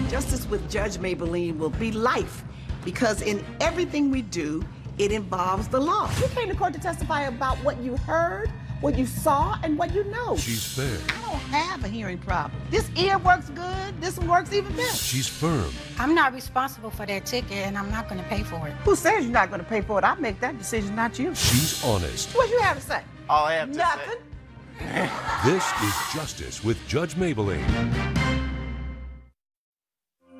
Justice with Judge Mablean will be life, because in everything we do, it involves the law. You came to court to testify about what you heard, what you saw, and what you know. She's fair. I don't have a hearing problem. This ear works good, this one works even better. She's firm. I'm not responsible for that ticket, and I'm not going to pay for it. Who says you're not going to pay for it? I make that decision, not you. She's honest. What you have to say? All I have to Nothing. say. This is Justice with Judge Mablean.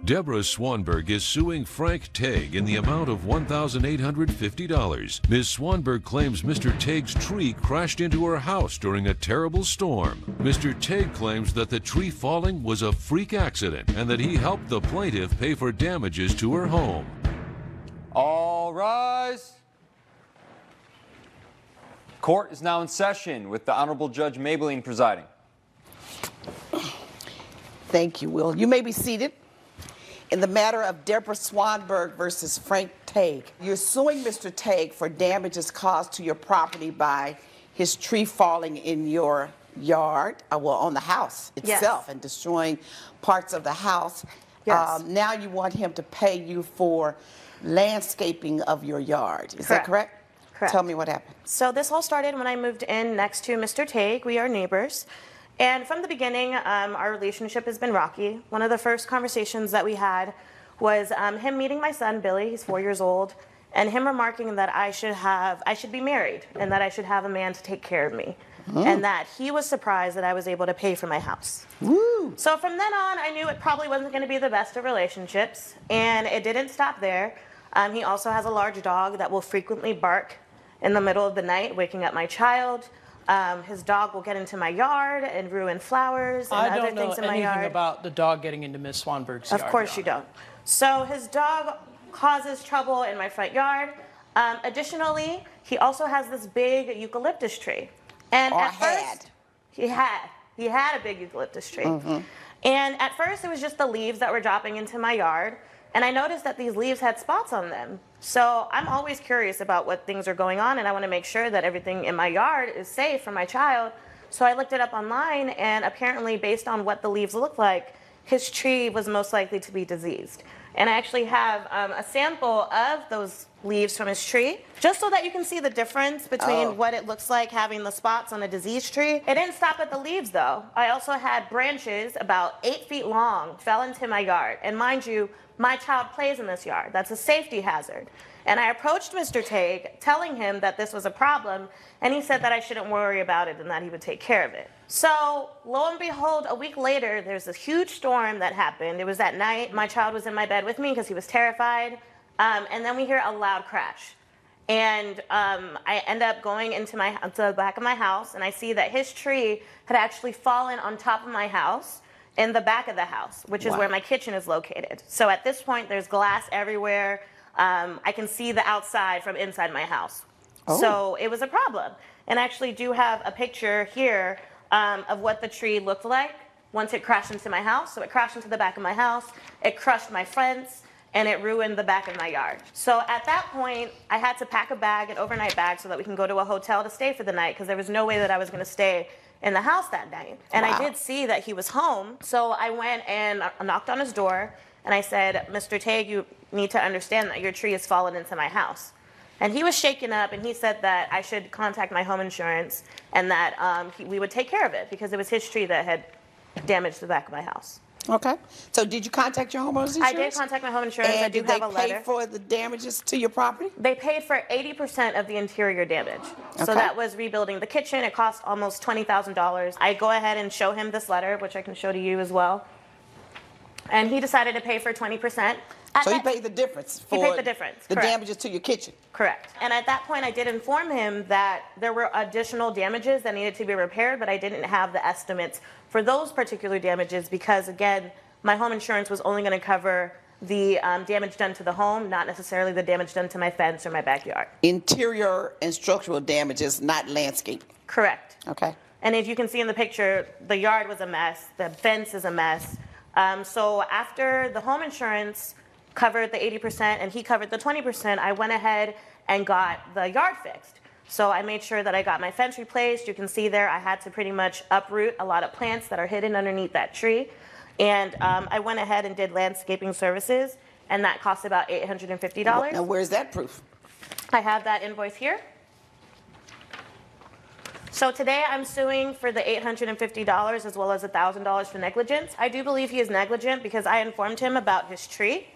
Deborah Swanberg is suing Frank Tague in the amount of $1,850. Ms. Swanberg claims Mr. Tague's tree crashed into her house during a terrible storm. Mr. Tague claims that the tree falling was a freak accident and that he helped the plaintiff pay for damages to her home. All rise. Court is now in session with the Honorable Judge Mablean presiding. Thank you, Will. You may be seated. In the matter of Deborah Swanberg versus Frank Tague, you're suing Mr. Tague for damages caused to your property by his tree falling in your yard, well, on the house itself, yes, and destroying parts of the house. Yes. Now you want him to pay you for landscaping of your yard. Is that correct? Correct. Tell me what happened. So this all started when I moved in next to Mr. Tague. We are neighbors. And from the beginning, our relationship has been rocky. One of the first conversations that we had was him meeting my son, Billy, he's 4 years old, and him remarking that I should be married and that I should have a man to take care of me. And that he was surprised that I was able to pay for my house. Woo. So from then on, I knew it probably wasn't going to be the best of relationships, and it didn't stop there. He also has a large dog that will frequently bark in the middle of the night, waking up my child. His dog will get into my yard and ruin flowers and other things in my yard. I don't know anything about the dog getting into Miss Swanberg's yard. Of course you don't. So his dog causes trouble in my front yard. Additionally, he also has this big eucalyptus tree. And at first, he had a big eucalyptus tree. And at first, it was just the leaves that were dropping into my yard. And I noticed that these leaves had spots on them. So I'm always curious about what things are going on, and I want to make sure that everything in my yard is safe for my child. So I looked it up online, and apparently, based on what the leaves look like, his tree was most likely to be diseased. And I actually have a sample of those leaves from his tree, just so that you can see the difference between what it looks like having the spots on a diseased tree. It didn't stop at the leaves, though. I also had branches about 8 feet long fell into my yard. And mind you, my child plays in this yard. That's a safety hazard. And I approached Mr. Tague, telling him that this was a problem, and he said that I shouldn't worry about it and that he would take care of it. So, lo and behold, a week later, there's this huge storm that happened. It was at night. My child was in my bed with me because he was terrified. And then we hear a loud crash. And I end up going into the back of my house, and I see that his tree had actually fallen on top of my house, in the back of the house, which is where my kitchen is located. So at this point, there's glass everywhere. I can see the outside from inside my house. So it was a problem. And I actually do have a picture here of what the tree looked like once it crashed into my house. So it crashed into the back of my house, it crushed my fence, and it ruined the back of my yard. So at that point, I had to pack a bag, an overnight bag, so that we can go to a hotel to stay for the night, because there was no way that I was gonna stay in the house that night. And I did see that he was home, so I went and knocked on his door, and I said, Mr. Tague, you need to understand that your tree has fallen into my house. And he was shaken up, and he said that I should contact my home insurance, and that we would take care of it, because it was his tree that had damaged the back of my house. Okay. So did you contact your homeowner's insurance? I did contact my home insurance. And I do have a letter. did they pay for the damages to your property? They paid for 80% of the interior damage. Okay. So that was rebuilding the kitchen. It cost almost $20,000. I go ahead and show him this letter, which I can show to you as well. And he decided to pay for 20%. So he paid the difference for the damages to your kitchen? Correct. And at that point, I did inform him that there were additional damages that needed to be repaired, but I didn't have the estimates for those particular damages because, again, my home insurance was only going to cover the damage done to the home, not necessarily the damage done to my fence or my backyard. Interior and structural damages, not landscape? Correct. Okay. And if you can see in the picture, the yard was a mess, the fence is a mess. So after the home insurance covered the 80% and he covered the 20%, I went ahead and got the yard fixed. So I made sure that I got my fence replaced. You can see there I had to pretty much uproot a lot of plants that are hidden underneath that tree. And I went ahead and did landscaping services, and that cost about $850. Now, where's that proof? I have that invoice here. So today I'm suing for the $850 as well as $1,000 for negligence. I do believe he is negligent because I informed him about his tree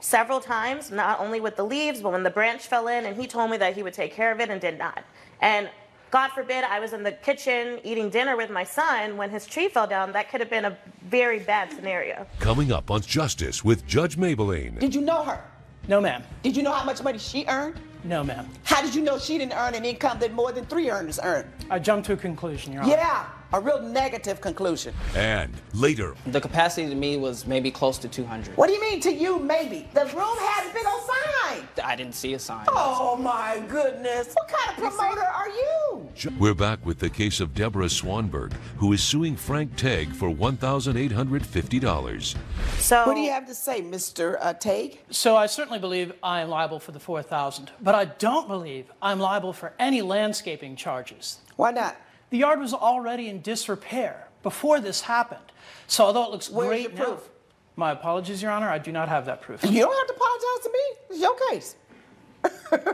several times, not only with the leaves, but when the branch fell in, and he told me that he would take care of it and did not. And God forbid, I was in the kitchen eating dinner with my son when his tree fell down. That could have been a very bad scenario. Coming up on Justice with Judge Mablean. Did you know her? No, ma'am. Did you know how much money she earned? No, ma'am. How did you know she didn't earn an income that more than 3 earners earn? I jumped to a conclusion, Your Honor. Yeah, a real negative conclusion. And later, The capacity to me was maybe close to 200. What do you mean to you, maybe? The room has a big old sign. I didn't see a sign. Oh, my goodness. What kind of promoter are you? we're back with the case of Deborah Swanberg, who is suing Frank Tegg for $1,850. So What do you have to say, Mr. Tegg? So I certainly believe I am liable for the $4,000, but I don't believe I'm liable for any landscaping charges. Why not? The yard was already in disrepair before this happened. So although it looks Where's great your now, proof? my apologies, Your Honor, I do not have that proof. You don't have to apologize to me. It's your case.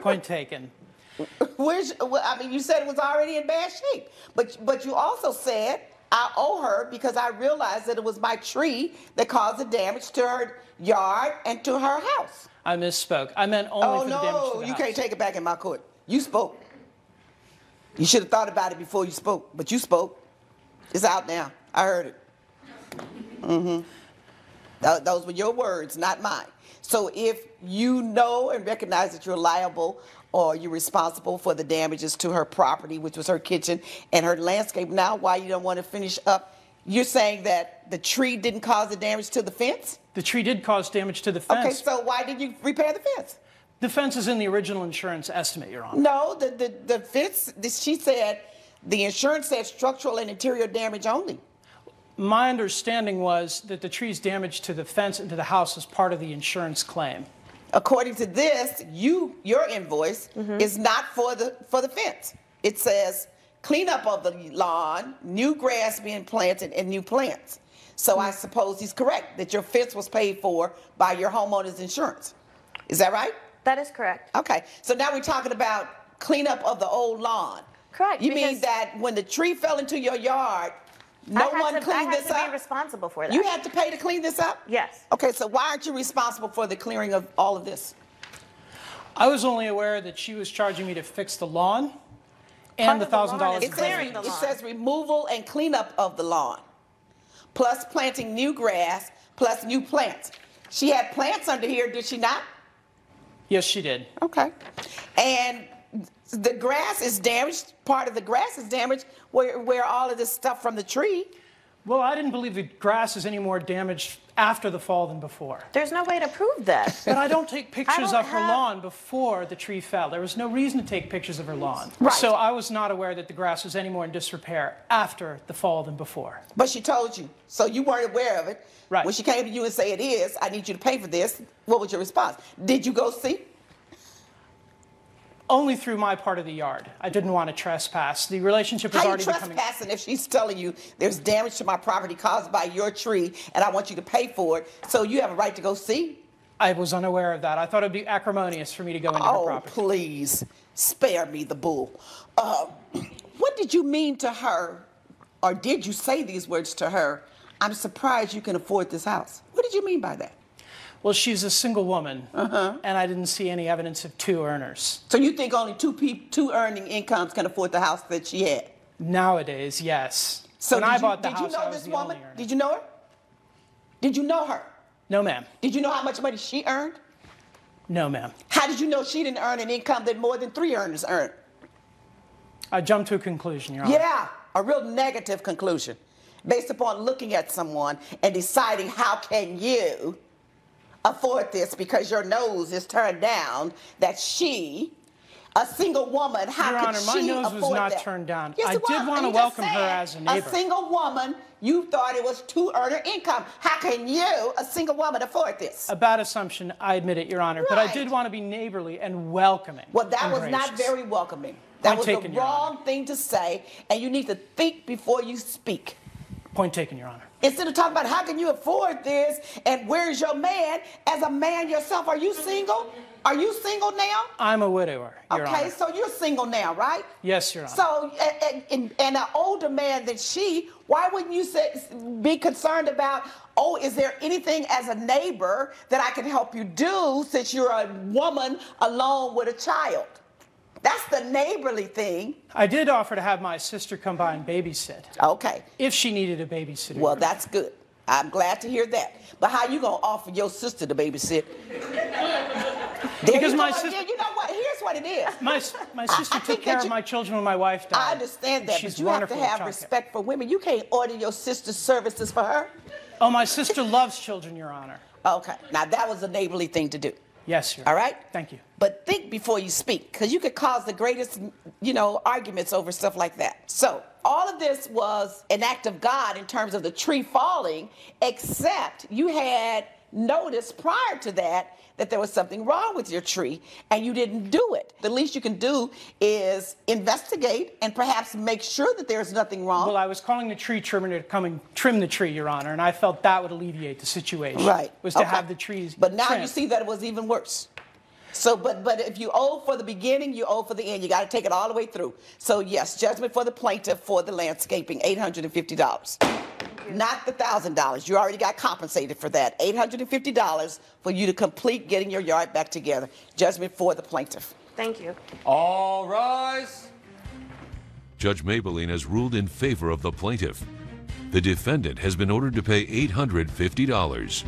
Point taken. You said it was already in bad shape. But you also said I owe her because I realized that it was my tree that caused the damage to her yard and to her house. I misspoke. I meant only for the damage to the Oh, no, you house. can't take it back in my court. You spoke. You should have thought about it before you spoke, but you spoke. It's out now. I heard it. Those were your words, not mine. So if you know and recognize that you're liable or you're responsible for the damages to her property, which was her kitchen and her landscape, now why you don't want to finish up, you're saying that the tree didn't cause the damage to the fence? The tree did cause damage to the fence. Okay, so why did you repair the fence? The fence is in the original insurance estimate, Your Honor. No, the fence, she said, the insurance said structural and interior damage only. My understanding was that the tree's damage to the fence and to the house is part of the insurance claim. According to this, your invoice is not for the fence. It says cleanup of the lawn, new grass being planted, and new plants. So I suppose he's correct that your fence was paid for by your homeowner's insurance. Is that right? that is correct. Okay. So now we're talking about cleanup of the old lawn. Correct. You mean because that when the tree fell into your yard, no one cleaned this I had to up? be responsible for that. You had to pay to clean this up? Yes. Okay, so why aren't you responsible for the clearing of all of this? I was only aware that she was charging me to fix the lawn and the Part of the lawn $1,000 is of clearing damage. the It lawn. says removal and cleanup of the lawn, plus planting new grass, plus new plants. She had plants under here, did she not? Yes, she did. Okay. And the grass is damaged. Part of the grass is damaged where all of this stuff from the tree. Well, I didn't believe the grass is any more damaged after the fall than before. There's no way to prove that. But I don't take pictures don't of her have- lawn before the tree fell. There was no reason to take pictures of her lawn. Right. So I was not aware that the grass was any more in disrepair after the fall than before. But she told you, so you weren't aware of it. Right. When she came to you and said, it is, I need you to pay for this, what was your response? Did you go see? Only through my part of the yard. I didn't want to trespass. The relationship was How you already becoming... trespassing if she's telling you there's damage to my property caused by your tree and I want you to pay for it, so you have a right to go see? I was unaware of that. I thought it would be acrimonious for me to go into her Oh, property. please, spare me the bull. What did you mean to her, or did you say these words to her? I'm surprised you can afford this house. What did you mean by that? Well, she's a single woman, and I didn't see any evidence of two earners. So you think only two earning incomes can afford the house that she had? Nowadays, yes. So when I bought the did house, you know I was this the woman? only earner. Did you know her? Did you know her? No, ma'am. Did you know how much money she earned? No, ma'am. How did you know she didn't earn an income that more than 3 earners earn? I jumped to a conclusion, Your Honor. Yeah, a real negative conclusion based upon looking at someone and deciding how can you afford this because your nose is turned down, that she, a single woman, how Your could Honor, my she nose afford was not that? turned down. Yes, I it was. did want And to you just welcome her said as a neighbor. A single woman, you thought it was 2 earner income. How can you, a single woman, afford this? A bad assumption, I admit it, Your Honor. But I Right. did want to be neighborly and welcoming. Well, that and was not gracious. very welcoming. That Point was taken, the Your wrong Honor. thing to say, and you need to think before you speak. Point taken, Your Honor. Instead of talking about how can you afford this and where's your man, as a man yourself, are you single? Are you single now? I'm a widower, Your Honor. Okay, so you're single now, right? Yes, Your Honor. So, and an older man than she, why wouldn't you be concerned about, oh, is there anything as a neighbor that I can help you do since you're a woman alone with a child? That's the neighborly thing. I did offer to have my sister come by and babysit. Okay. If she needed a babysitter. Well, that's good. I'm glad to hear that. But how you gonna offer your sister to babysit? Because my sister, you know what? Here's what it is. my sister took care of my children when my wife died. I understand that, She's but you have to have respect for women. You can't order your sister's services for her. Oh, my sister loves children, Your Honor. Okay. Now that was a neighborly thing to do. Yes, Your Honor. All right? Thank you. But think before you speak, because you could cause the greatest, arguments over stuff like that. So all of this was an act of God in terms of the tree falling, except you had noticed prior to that there was something wrong with your tree, and you didn't do it. The least you can do is investigate and perhaps make sure that there's nothing wrong. Well, I was calling the tree trimmer to come and trim the tree, Your Honor, and I felt that would alleviate the situation. Right. Was to have the trees But now trimmed. you see that it was even worse. So, but if you owe for the beginning, you owe for the end. You got to take it all the way through. So, yes, judgment for the plaintiff for the landscaping, $850. Not the $1,000. You already got compensated for that. $850 for you to complete getting your yard back together. Judgment for the plaintiff. Thank you. All rise. Judge Mablean has ruled in favor of the plaintiff. The defendant has been ordered to pay $850.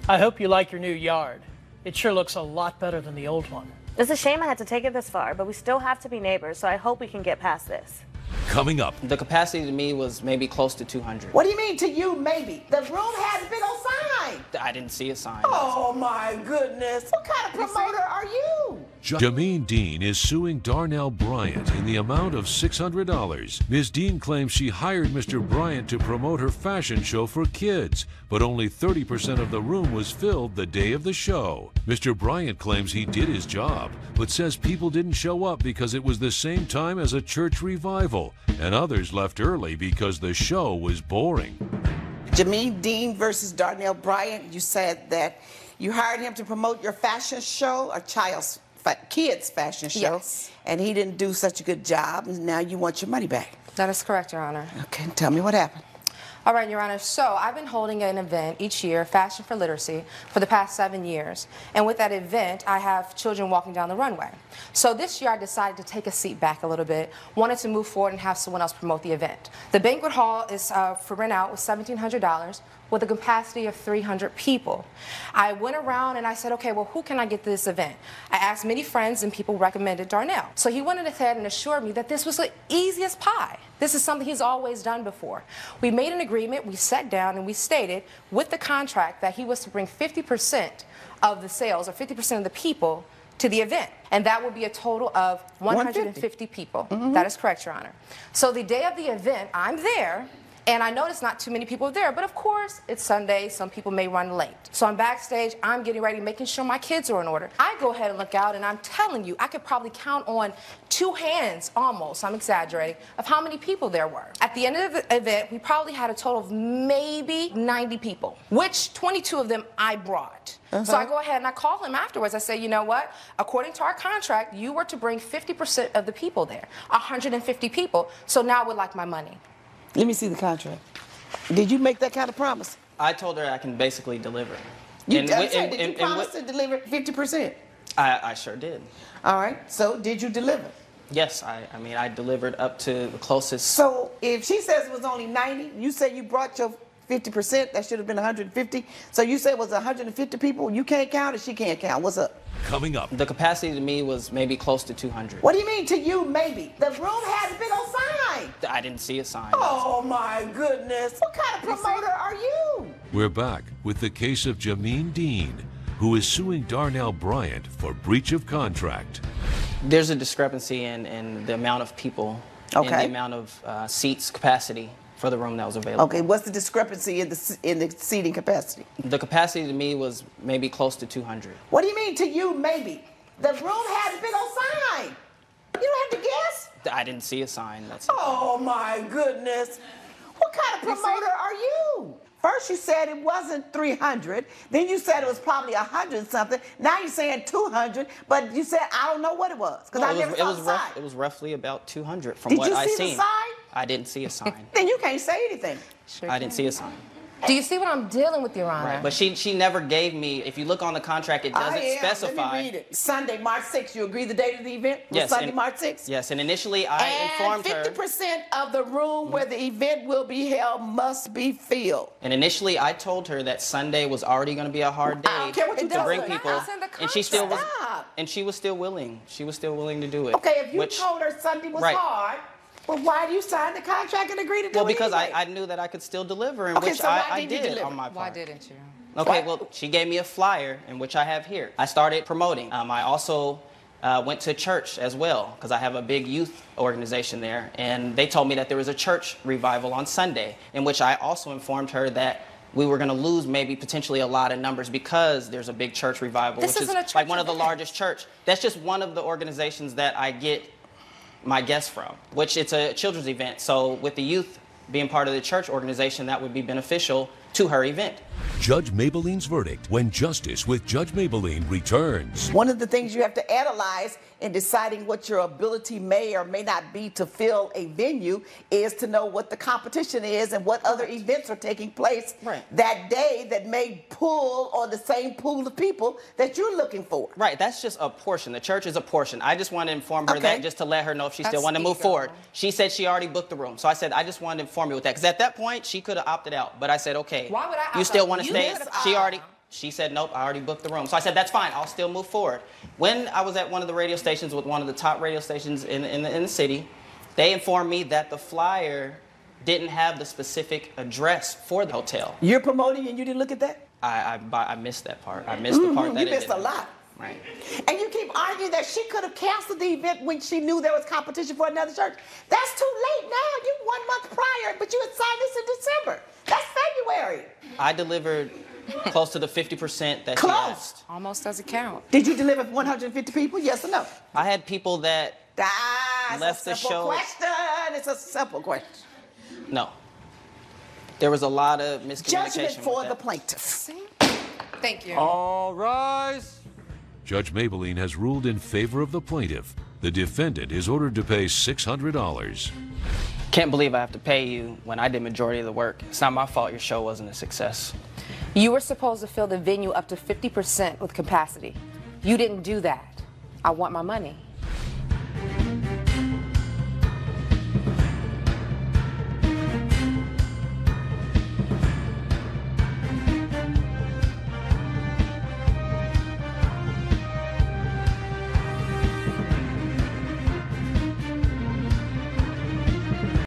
I hope you like your new yard. It sure looks a lot better than the old one. It's a shame I had to take it this far, but we still have to be neighbors, so I hope we can get past this. Coming up. The capacity to me was maybe close to 200. What do you mean to you, maybe? The room has been on sign. I didn't see a sign. Oh, my goodness. What kind of promoter are you? Jameen Dean is suing Darnell Bryant in the amount of $600. Ms. Dean claims she hired Mr. Bryant to promote her fashion show for kids, but only 30% of the room was filled the day of the show. Mr. Bryant claims he did his job, but says people didn't show up because it was the same time as a church revival, and others left early because the show was boring. Jameen Dean versus Darnell Bryant, you said that you hired him to promote your fashion show, or kids' fashion show, yes, and he didn't do such a good job, and now you want your money back. That is correct, Your Honor. Okay, tell me what happened. All right, Your Honor. So I've been holding an event each year, Fashion for Literacy, for the past 7 years. And with that event, I have children walking down the runway. So this year I decided to take a seat back a little bit, wanted to move forward and have someone else promote the event. The banquet hall is for rent out with $1,700 with a capacity of 300 people. I went around and I said, okay, well, who can I get to this event? I asked many friends and people recommended Darnell. So he went ahead and assured me that this was the easiest pie. This is something he's always done before. We made an agreement, we sat down and we stated with the contract that he was to bring 50% of the sales or 50% of the people to the event. And that would be a total of 150 people. Mm-hmm. That is correct, Your Honor. So the day of the event, I'm there. And I noticed not too many people there, but of course, it's Sunday, some people may run late. So I'm backstage, I'm getting ready, making sure my kids are in order. I go ahead and look out, and I'm telling you, I could probably count on 2 hands, almost, I'm exaggerating, of how many people there were. At the end of the event, we probably had a total of maybe 90 people, which 22 of them I brought. So I go ahead and I call him afterwards. I say, you know what? According to our contract, you were to bring 50% of the people there, 150 people, so now I would like my money. Let me see the contract. Did you make that kind of promise? I told her I can basically deliver. Did you promise to deliver 50%? I sure did. All right. So did you deliver? Yes. I mean, I delivered up to the closest. So if she says it was only 90, you say you brought your 50%, that should have been 150. So you said it was 150 people. You can't count or she can't count. What's up? Coming up. The capacity to me was maybe close to 200. What do you mean to you, maybe? The room has been on sign. I didn't see a sign. Oh, my goodness. What kind of promoter are you? We're back with the case of Jameen Dean, who is suing Darnell Bryant for breach of contract. There's a discrepancy in the amount of people and the amount of seats capacity for the room that was available. Okay, what's the discrepancy in the seating capacity? The capacity to me was maybe close to 200. What do you mean to you, maybe? The room has been on sign. You don't have to guess. I didn't see a sign. That's oh, my goodness. What kind of promoter are you? First you said it wasn't 300, then you said it was probably 100 something. Now you're saying 200, but you said I don't know what it was because I never saw the sign. It was roughly about 200 from what I seen. Did you see the sign? I didn't see a sign. Then you can't say anything. Sure I didn't see a sign. Do you see what I'm dealing with, Your Honor? Right. But she never gave me, if you look on the contract, it doesn't specify. Let me read it. Sunday, March 6th. You agree the date of the event was yes, Sunday, March 6th? Yes, and initially I informed her. And 50% of the room where the event will be held must be filled. And initially I told her that Sunday was already going to be a hard day I don't care what you to bring people. And she still was. Stop. And she was still willing. She was still willing to do it. Okay, if you told her Sunday was hard, well, why do you sign the contract and agree to do it? Well, because anyway? I knew that I could still deliver, and okay, which so I did on my part. Why didn't you? Okay, well, she gave me a flyer, in which I have here. I started promoting. I also went to church as well, because I have a big youth organization there, and they told me that there was a church revival on Sunday, in which I also informed her that we were going to lose maybe potentially a lot of numbers because there's a big church revival, which is like one of the largest church. That's just one of the organizations that I get my guests from, which it's a children's event. So with the youth being part of the church organization, that would be beneficial to her event. Judge Mablean's verdict when Justice with Judge Mablean returns. One of the things you have to analyze in deciding what your ability may or may not be to fill a venue is to know what the competition is and what other events are taking place that day that may pull on the same pool of people that you're looking for. Right, that's just a portion. The church is a portion. I just wanted to inform her that just to let her know if she still wanted to move forward. She said she already booked the room. So I said, I just wanted to inform you with that. Because at that point, she could have opted out. But I said, okay, why would I you still want to stay? She said, nope, I already booked the room. So I said, that's fine, I'll still move forward. When I was at one of the radio stations with one of the top radio stations in the city, they informed me that the flyer didn't have the specific address for the hotel. You're promoting and you didn't look at that? I missed that part. I missed the part that you missed a lot. Right. And you keep arguing that she could have canceled the event when she knew there was competition for another church. That's too late now. You 1 month prior, but you had signed this in December. That's February. I delivered close to the 50% that she asked. Almost doesn't count. Did you deliver 150 people? Yes or no? I had people that left the show. It's a simple question. No. There was a lot of miscommunication. Judgment for the plaintiff. Thank you. All rise. Judge Mablean has ruled in favor of the plaintiff. The defendant is ordered to pay $600. Can't believe I have to pay you when I did majority of the work. It's not my fault your show wasn't a success. You were supposed to fill the venue up to 50% with capacity. You didn't do that. I want my money.